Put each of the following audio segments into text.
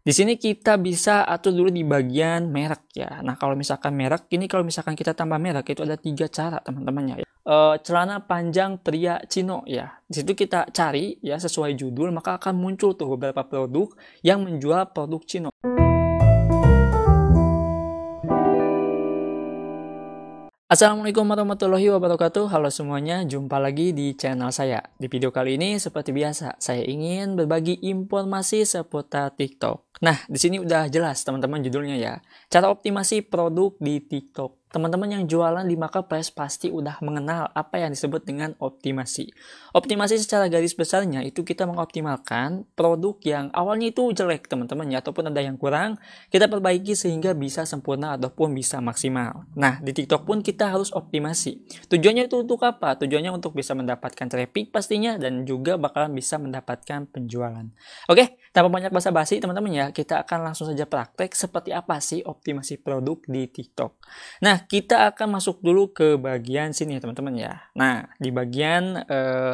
Di sini kita bisa atur dulu di bagian merek ya. Nah, kalau misalkan merek, ini kalau misalkan kita tambah merek itu ada 3 cara teman-teman ya. Celana panjang pria Cino ya. Di situ kita cari ya sesuai judul, maka akan muncul tuh beberapa produk yang menjual produk Cino. Assalamualaikum warahmatullahi wabarakatuh. Halo semuanya, jumpa lagi di channel saya. Di video kali ini seperti biasa, saya ingin berbagi informasi seputar TikTok. Nah, di sini udah jelas teman-teman judulnya ya. Cara optimasi produk di TikTok. Teman-teman yang jualan di marketplace pasti udah mengenal apa yang disebut dengan optimasi. Optimasi secara garis besarnya itu kita mengoptimalkan produk yang awalnya itu jelek teman-teman ya, ataupun ada yang kurang, kita perbaiki sehingga bisa sempurna ataupun bisa maksimal. Nah, di TikTok pun kita harus optimasi. Tujuannya itu untuk apa? Tujuannya untuk bisa mendapatkan traffic pastinya dan juga bakalan bisa mendapatkan penjualan. Oke, tanpa banyak basa-basi teman-teman ya, kita akan langsung saja praktek seperti apa sih optimasi produk di TikTok. Nah, kita akan masuk dulu ke bagian sini ya teman-teman ya. Nah, di bagian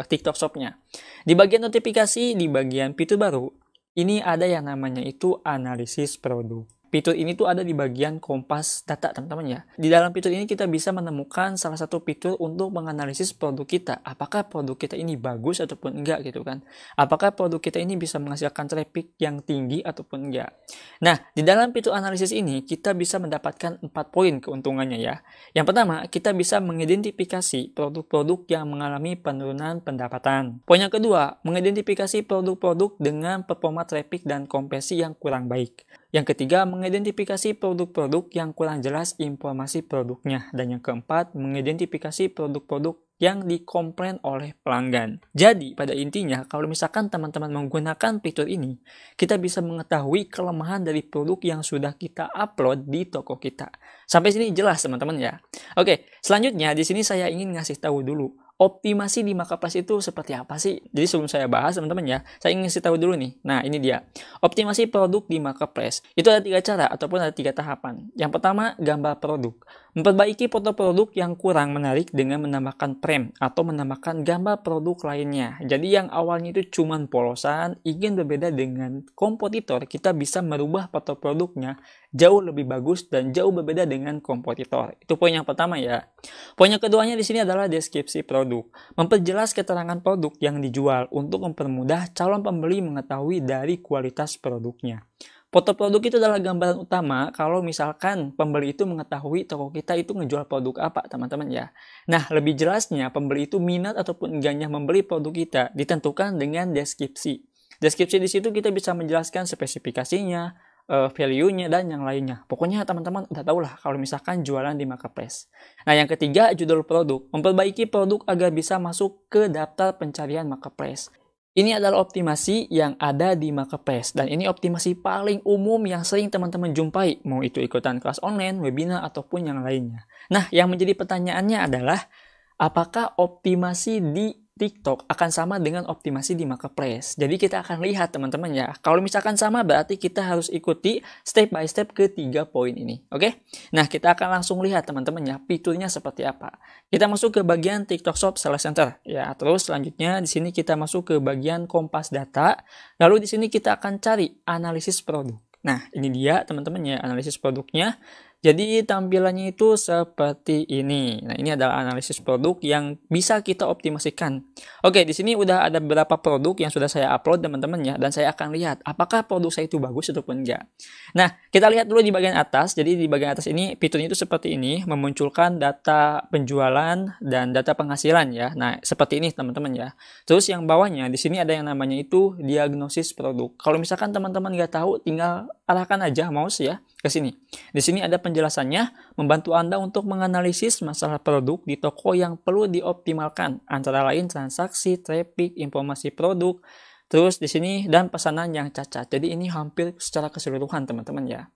TikTok Shop-nya. Di bagian notifikasi, di bagian fitur baru, ini ada yang namanya itu analisis produk. Fitur ini tuh ada di bagian kompas data teman-teman ya. Di dalam fitur ini kita bisa menemukan salah satu fitur untuk menganalisis produk kita. Apakah produk kita ini bagus ataupun enggak gitu kan. Apakah produk kita ini bisa menghasilkan traffic yang tinggi ataupun enggak. Nah, di dalam fitur analisis ini kita bisa mendapatkan 4 poin keuntungannya ya. Yang pertama, kita bisa mengidentifikasi produk-produk yang mengalami penurunan pendapatan. Poin yang kedua, mengidentifikasi produk-produk dengan performa traffic dan konversi yang kurang baik. Yang ketiga, mengidentifikasi produk-produk yang kurang jelas informasi produknya. Dan yang keempat, mengidentifikasi produk-produk yang dikomplain oleh pelanggan. Jadi, pada intinya, kalau misalkan teman-teman menggunakan fitur ini, kita bisa mengetahui kelemahan dari produk yang sudah kita upload di toko kita. Sampai sini jelas teman-teman ya. Oke, selanjutnya di sini saya ingin ngasih tahu dulu. Optimasi di marketplace itu seperti apa sih? Jadi sebelum saya bahas teman-teman ya, saya ingin kasih tahu dulu nih. Nah ini dia, optimasi produk di marketplace. Itu ada 3 cara ataupun ada 3 tahapan. Yang pertama, gambar produk. Memperbaiki foto produk yang kurang menarik dengan menambahkan frame atau menambahkan gambar produk lainnya. Jadi yang awalnya itu cuma polosan, ingin berbeda dengan kompetitor, kita bisa merubah foto produknya jauh lebih bagus dan jauh berbeda dengan kompetitor. Itu poin yang pertama ya. Poin yang keduanya di sini adalah deskripsi produk. Memperjelas keterangan produk yang dijual untuk mempermudah calon pembeli mengetahui dari kualitas produknya. Foto produk itu adalah gambaran utama kalau misalkan pembeli itu mengetahui toko kita itu ngejual produk apa teman-teman ya. Nah, lebih jelasnya pembeli itu minat ataupun enggaknya membeli produk kita ditentukan dengan deskripsi. Deskripsi di situ kita bisa menjelaskan spesifikasinya, value-nya dan yang lainnya. Pokoknya teman-teman udah tahu lah kalau misalkan jualan di marketplace. Nah, yang ketiga, judul produk. Memperbaiki produk agar bisa masuk ke daftar pencarian marketplace. Ini adalah optimasi yang ada di marketplace dan ini optimasi paling umum yang sering teman-teman jumpai, mau itu ikutan kelas online, webinar ataupun yang lainnya. Nah, yang menjadi pertanyaannya adalah apakah optimasi di TikTok akan sama dengan optimasi di marketplace. Jadi kita akan lihat teman-teman ya. Kalau misalkan sama berarti kita harus ikuti step by step ke 3 poin ini. Oke? Nah, kita akan langsung lihat teman-teman ya fiturnya seperti apa. Kita masuk ke bagian TikTok Shop Sales Center ya. Terus selanjutnya di sini kita masuk ke bagian kompas data. Lalu di sini kita akan cari analisis produk. Nah, ini dia teman-teman ya analisis produknya. Jadi tampilannya itu seperti ini. Nah, ini adalah analisis produk yang bisa kita optimasikan. Oke, di sini udah ada beberapa produk yang sudah saya upload teman-teman ya, dan saya akan lihat apakah produk saya itu bagus ataupun enggak. Nah, kita lihat dulu di bagian atas. Jadi di bagian atas ini fiturnya itu seperti ini, memunculkan data penjualan dan data penghasilan ya. Nah, seperti ini teman-teman ya. Terus yang bawahnya di sini ada yang namanya itu diagnosis produk. Kalau misalkan teman-teman nggak tahu, tinggal arahkan aja mouse ya ke sini. Di sini ada penjelasannya, membantu Anda untuk menganalisis masalah produk di toko yang perlu dioptimalkan, antara lain transaksi, traffic, informasi produk, terus di sini dan pesanan yang cacat. Jadi ini hampir secara keseluruhan teman-teman ya.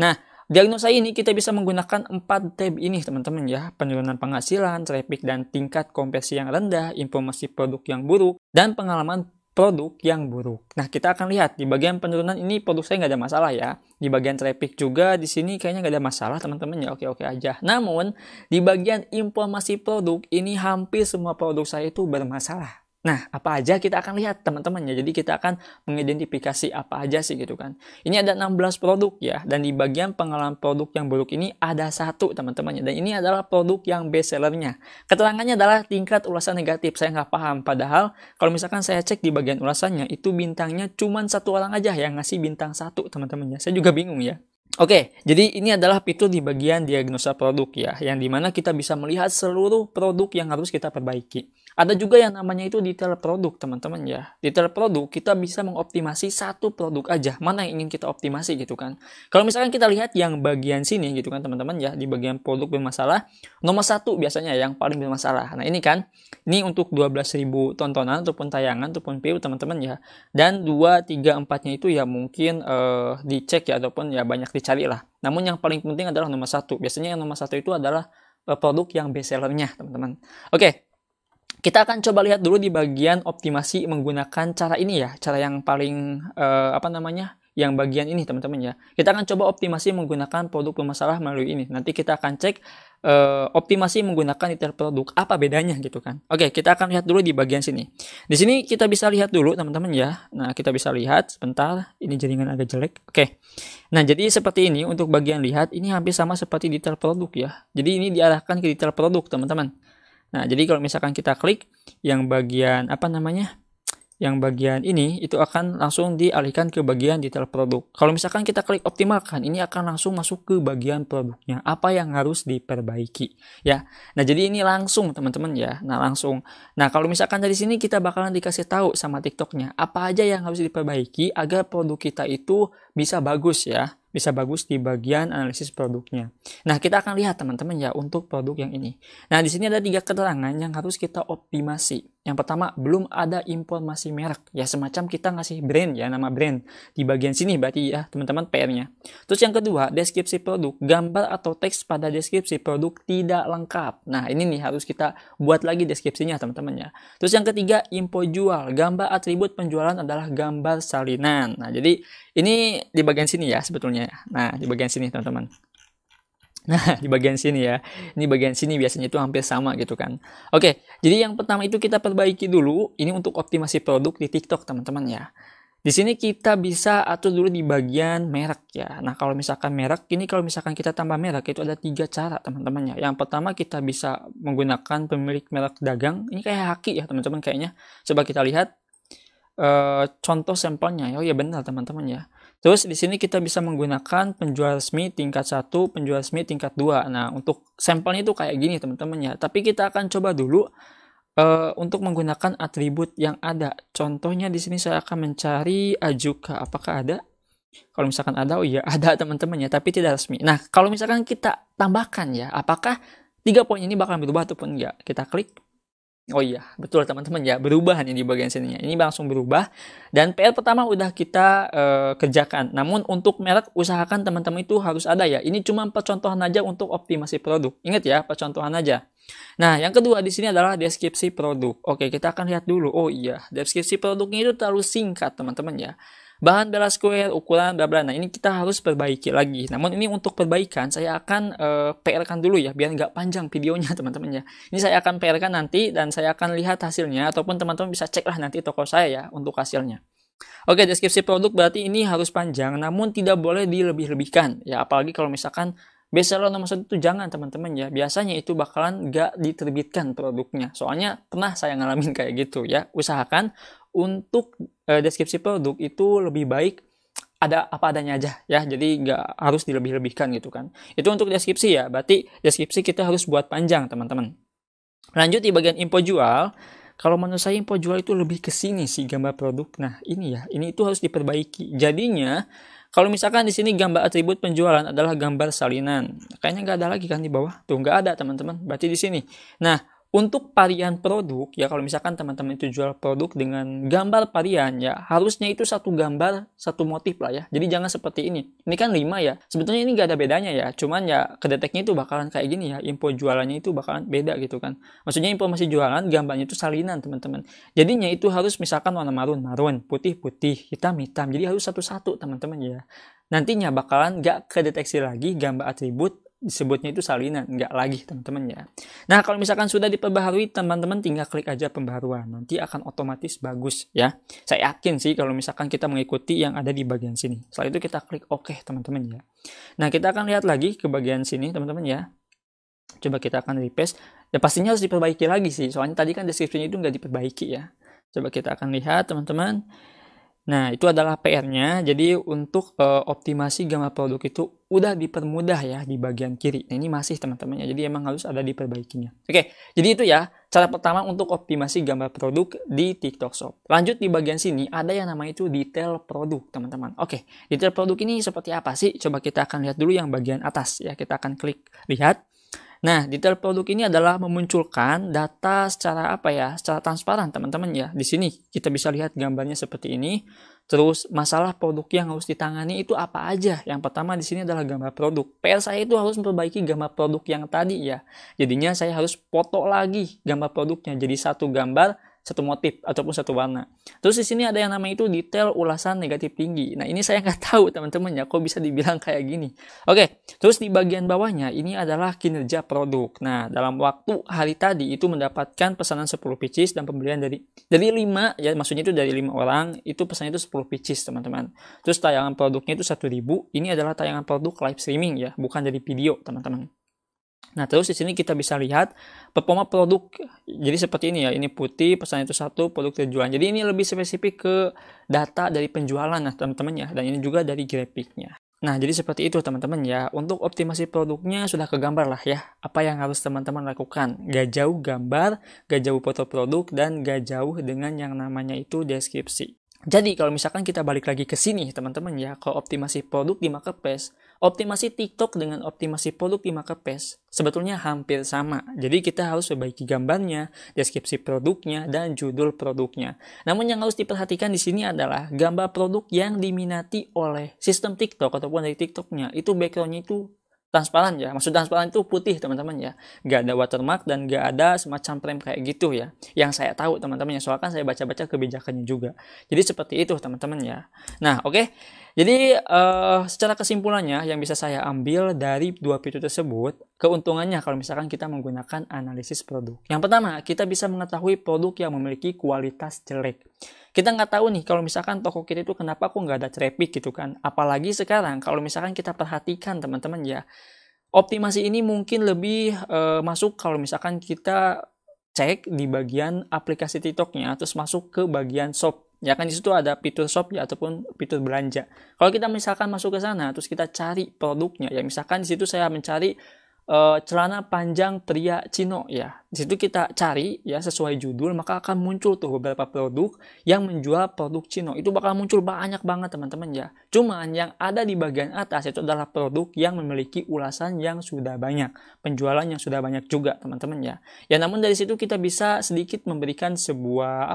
Nah, diagnosa ini kita bisa menggunakan 4 tab ini teman-teman ya. Penurunan penghasilan, traffic dan tingkat konversi yang rendah, informasi produk yang buruk, dan pengalaman produk yang buruk. Nah, kita akan lihat di bagian penurunan ini produk saya nggak ada masalah ya. Di bagian traffic juga di sini kayaknya nggak ada masalah teman-teman ya, oke-oke aja. Namun di bagian informasi produk ini hampir semua produk saya itu bermasalah. Nah, apa aja kita akan lihat teman-teman ya. Jadi kita akan mengidentifikasi apa aja sih gitu kan. Ini ada 16 produk ya. Dan di bagian pengalaman produk yang buruk ini ada satu teman-teman ya. Dan ini adalah produk yang best sellernya. Keterangannya adalah tingkat ulasan negatif. Saya nggak paham. Padahal kalau misalkan saya cek di bagian ulasannya, itu bintangnya cuma satu orang aja yang ngasih bintang satu teman-teman ya. Saya juga bingung ya. Oke, jadi ini adalah fitur di bagian diagnosa produk ya, yang dimana kita bisa melihat seluruh produk yang harus kita perbaiki. Ada juga yang namanya itu detail produk, teman-teman ya. Detail produk, kita bisa mengoptimasi satu produk aja, mana yang ingin kita optimasi gitu kan. Kalau misalkan kita lihat yang bagian sini gitu kan teman-teman ya, di bagian produk bermasalah, nomor 1 biasanya yang paling bermasalah. Nah ini kan, ini untuk 12.000 tontonan ataupun tayangan ataupun view teman-teman ya. Dan 2, 3, 4-nya itu ya mungkin dicek ya, ataupun ya banyak dicari lah. Namun yang paling penting adalah nomor 1. Biasanya yang nomor 1 itu adalah produk yang best sellernya teman-teman. Oke. Kita akan coba lihat dulu di bagian optimasi menggunakan cara ini ya, cara yang paling yang bagian ini teman-teman ya. Kita akan coba optimasi menggunakan produk bermasalah melalui ini. Nanti kita akan cek optimasi menggunakan detail produk, apa bedanya gitu kan. Oke, kita akan lihat dulu di bagian sini. Di sini kita bisa lihat dulu teman-teman ya. Nah, kita bisa lihat sebentar, ini jaringan agak jelek. Oke. Nah, jadi seperti ini untuk bagian lihat, ini hampir sama seperti detail produk ya. Jadi ini diarahkan ke detail produk teman-teman. Nah, jadi kalau misalkan kita klik yang bagian yang bagian ini itu akan langsung dialihkan ke bagian detail produk. Kalau misalkan kita klik optimalkan, ini akan langsung masuk ke bagian produknya. Apa yang harus diperbaiki ya. Nah, jadi ini langsung teman-teman ya. Nah, langsung. Nah, kalau misalkan dari sini kita bakalan dikasih tahu sama TikToknya apa aja yang harus diperbaiki agar produk kita itu bisa bagus ya. Bisa bagus di bagian analisis produknya. Nah, kita akan lihat teman-teman ya untuk produk yang ini. Nah, di sini ada 3 keterangan yang harus kita optimasi. Yang pertama, belum ada informasi merek. Ya, semacam kita ngasih brand ya, nama brand. Di bagian sini berarti ya, teman-teman PR-nya. Terus yang kedua, deskripsi produk. Gambar atau teks pada deskripsi produk tidak lengkap. Nah, ini nih harus kita buat lagi deskripsinya teman-teman ya. Terus yang ketiga, info jual. Gambar atribut penjualan adalah gambar salinan. Nah, jadi ini di bagian sini ya sebetulnya. Nah, di bagian sini teman-teman. Nah, di bagian sini ya. Ini bagian sini biasanya itu hampir sama gitu kan. Oke, jadi yang pertama itu kita perbaiki dulu. Ini untuk optimasi produk di TikTok teman-teman ya. Di sini kita bisa atur dulu di bagian merek ya. Nah, kalau misalkan merek, ini kalau misalkan kita tambah merek itu ada 3 cara teman-teman ya. Yang pertama kita bisa menggunakan pemilik merek dagang. Ini kayak Haki ya teman-teman kayaknya. Coba kita lihat contoh sampelnya. Oh ya benar teman-teman ya. Terus di sini kita bisa menggunakan penjual resmi tingkat 1, penjual resmi tingkat 2. Nah, untuk sampelnya itu kayak gini teman-teman ya. Tapi kita akan coba dulu untuk menggunakan atribut yang ada. Contohnya di sini saya akan mencari Ajuka. Apakah ada? Kalau misalkan ada, oh iya ada teman-teman ya, tapi tidak resmi. Nah, kalau misalkan kita tambahkan ya, apakah 3 poin ini bakal berubah ataupun enggak? Kita klik. Oh iya, betul teman-teman ya, berubah nih di bagian sininya. Ini langsung berubah. Dan PR pertama udah kita kerjakan. Namun untuk merek usahakan teman-teman itu harus ada ya. Ini cuma percontohan aja untuk optimasi produk. Ingat ya, percontohan aja. Nah, yang kedua di sini adalah deskripsi produk. Oke, kita akan lihat dulu. Oh iya, deskripsi produknya itu terlalu singkat teman-teman ya. Bahan bela square, ukuran, bla bla. Nah, ini kita harus perbaiki lagi. Namun ini untuk perbaikan, saya akan PR-kan dulu ya, biar nggak panjang videonya teman-teman ya. Ini saya akan PR-kan nanti, dan saya akan lihat hasilnya, ataupun teman-teman bisa cek lah nanti toko saya ya, untuk hasilnya. Oke, deskripsi produk berarti ini harus panjang, namun tidak boleh dilebih-lebihkan. Ya, apalagi kalau misalkan bestseller nomor 1 itu jangan teman-teman ya. Biasanya itu bakalan nggak diterbitkan produknya. Soalnya pernah saya ngalamin kayak gitu ya. Usahakan untuk deskripsi produk itu lebih baik ada apa adanya aja ya. Jadi nggak harus dilebih-lebihkan gitu kan. Itu untuk deskripsi ya. Berarti deskripsi kita harus buat panjang teman-teman. Lanjut di bagian info jual. Kalau menurut saya info jual itu lebih ke sini sih gambar produk. Nah, ini ya. Ini itu harus diperbaiki. Jadinya kalau misalkan di sini gambar atribut penjualan adalah gambar salinan. Kayaknya nggak ada lagi kan di bawah. Tuh nggak ada teman-teman. Berarti di sini. Nah, untuk varian produk ya, kalau misalkan teman-teman itu jual produk dengan gambar varian ya, harusnya itu satu gambar satu motif lah ya. Jadi jangan seperti ini. Ini kan 5 ya. Sebetulnya ini nggak ada bedanya ya. Cuman ya kedeteknya itu bakalan kayak gini ya. Info jualannya itu bakalan beda gitu kan. Maksudnya informasi jualan gambarnya itu salinan teman-teman. Jadinya itu harus misalkan warna marun, putih, hitam. Jadi harus satu-satu teman-teman ya. Nantinya bakalan nggak kedeteksi lagi gambar atribut disebutnya itu salinan, nggak lagi teman-teman ya. Nah, kalau misalkan sudah diperbaharui, teman-teman tinggal klik aja pembaharuan, nanti akan otomatis bagus ya. Saya yakin sih kalau misalkan kita mengikuti yang ada di bagian sini. Setelah itu kita klik OK teman-teman ya. Nah, kita akan lihat lagi ke bagian sini teman-teman ya. Coba kita akan repaste. Ya pastinya harus diperbaiki lagi sih, soalnya tadi kan deskripsinya itu nggak diperbaiki ya. Coba kita akan lihat teman-teman. Nah, itu adalah PR-nya. Jadi untuk optimasi gambar produk itu udah dipermudah ya di bagian kiri. Nah, ini masih teman-teman ya. Jadi emang harus ada diperbaikinya. Oke, jadi itu ya cara pertama untuk optimasi gambar produk di TikTok Shop. Lanjut di bagian sini ada yang namanya itu detail produk, teman-teman. Oke, detail produk ini seperti apa sih? Coba kita akan lihat dulu yang bagian atas ya. Kita akan klik lihat. Nah, detail produk ini adalah memunculkan data secara apa ya? Secara transparan, teman-teman ya. Di sini kita bisa lihat gambarnya seperti ini. Terus masalah produk yang harus ditangani itu apa aja? Yang pertama di sini adalah gambar produk. PR saya itu harus memperbaiki gambar produk yang tadi ya. Jadinya saya harus foto lagi gambar produknya jadi satu gambar, satu motif ataupun satu warna. Terus di sini ada yang namanya itu detail ulasan negatif tinggi. Nah, ini saya nggak tahu teman-teman ya, kok bisa dibilang kayak gini. Oke, terus di bagian bawahnya ini adalah kinerja produk. Nah, dalam waktu hari tadi itu mendapatkan pesanan 10 pieces dan pembelian dari 5 ya, maksudnya itu dari 5 orang, itu pesannya itu 10 pieces teman-teman. Terus tayangan produknya itu 1.000. Ini adalah tayangan produk live streaming ya, bukan dari video teman-teman. Nah, terus di sini kita bisa lihat performa produk. Jadi seperti ini ya, ini putih, pesan itu 1, produk terjual. Jadi ini lebih spesifik ke data dari penjualan nah teman-teman ya, dan ini juga dari grafiknya. Nah, jadi seperti itu teman-teman ya. Untuk optimasi produknya sudah kegambar lah ya. Apa yang harus teman-teman lakukan. Gak jauh gambar, gak jauh foto produk, dan gak jauh dengan yang namanya itu deskripsi. Jadi kalau misalkan kita balik lagi ke sini teman-teman ya, ke optimasi produk di marketplace, optimasi TikTok dengan optimasi produk di marketplace sebetulnya hampir sama. Jadi kita harus perbaiki gambarnya, deskripsi produknya, dan judul produknya. Namun yang harus diperhatikan di sini adalah gambar produk yang diminati oleh sistem TikTok ataupun dari TikToknya itu backgroundnya itu transparan ya. Maksud transparan itu putih teman-teman ya. Gak ada watermark dan gak ada semacam frame kayak gitu ya. Yang saya tahu teman-teman ya. Soalnya kan saya baca-baca kebijakannya juga. Jadi seperti itu teman-teman ya. Nah oke. Jadi secara kesimpulannya yang bisa saya ambil dari dua fitur tersebut, keuntungannya kalau misalkan kita menggunakan analisis produk. Yang pertama, kita bisa mengetahui produk yang memiliki kualitas jelek. Kita nggak tahu nih kalau misalkan toko kita itu kenapa kok nggak ada traffic gitu kan. Apalagi sekarang kalau misalkan kita perhatikan teman-teman ya, optimasi ini mungkin lebih masuk kalau misalkan kita cek di bagian aplikasi TikToknya, terus masuk ke bagian shop. Ya kan di situ ada fitur shop ya ataupun fitur belanja. Kalau kita misalkan masuk ke sana, terus kita cari produknya, ya misalkan di situ saya mencari celana panjang pria Cino ya. Di situ kita cari ya sesuai judul, maka akan muncul tuh beberapa produk yang menjual produk Cino. Itu bakal muncul banyak banget teman-teman ya. Cuman yang ada di bagian atas itu adalah produk yang memiliki ulasan yang sudah banyak, penjualan yang sudah banyak juga teman-teman ya. Ya namun dari situ kita bisa sedikit memberikan sebuah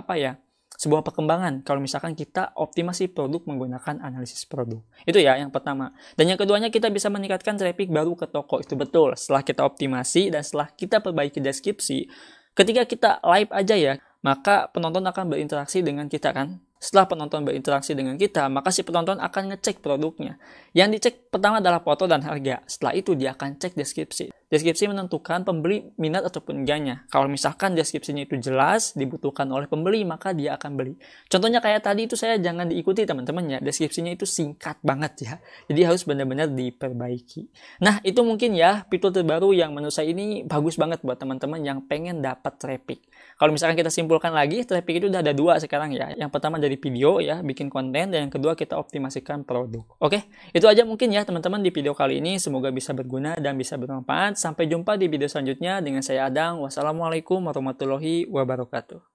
sebuah perkembangan kalau misalkan kita optimasi produk menggunakan analisis produk. Itu ya yang pertama. Dan yang keduanya kita bisa meningkatkan traffic baru ke toko. Itu betul. Setelah kita optimasi dan setelah kita perbaiki deskripsi, ketika kita live aja ya, maka penonton akan berinteraksi dengan kita kan. Setelah penonton berinteraksi dengan kita, maka si penonton akan ngecek produknya. Yang dicek pertama adalah foto dan harga. Setelah itu dia akan cek deskripsi. Deskripsi menentukan pembeli minat ataupun enggaknya. Kalau misalkan deskripsinya itu jelas, dibutuhkan oleh pembeli, maka dia akan beli. Contohnya kayak tadi itu saya jangan diikuti teman-teman ya. Deskripsinya itu singkat banget ya. Jadi harus benar-benar diperbaiki. Nah itu mungkin ya fitur terbaru yang menurut saya ini bagus banget buat teman-teman yang pengen dapat traffic. Kalau misalkan kita simpulkan lagi, traffic itu udah ada 2 sekarang ya. Yang pertama dari video ya, bikin konten, dan yang kedua kita optimasikan produk. Oke, itu aja mungkin ya teman-teman di video kali ini. Semoga bisa berguna dan bisa bermanfaat. Sampai jumpa di video selanjutnya dengan saya Adang. Wassalamualaikum warahmatullahi wabarakatuh.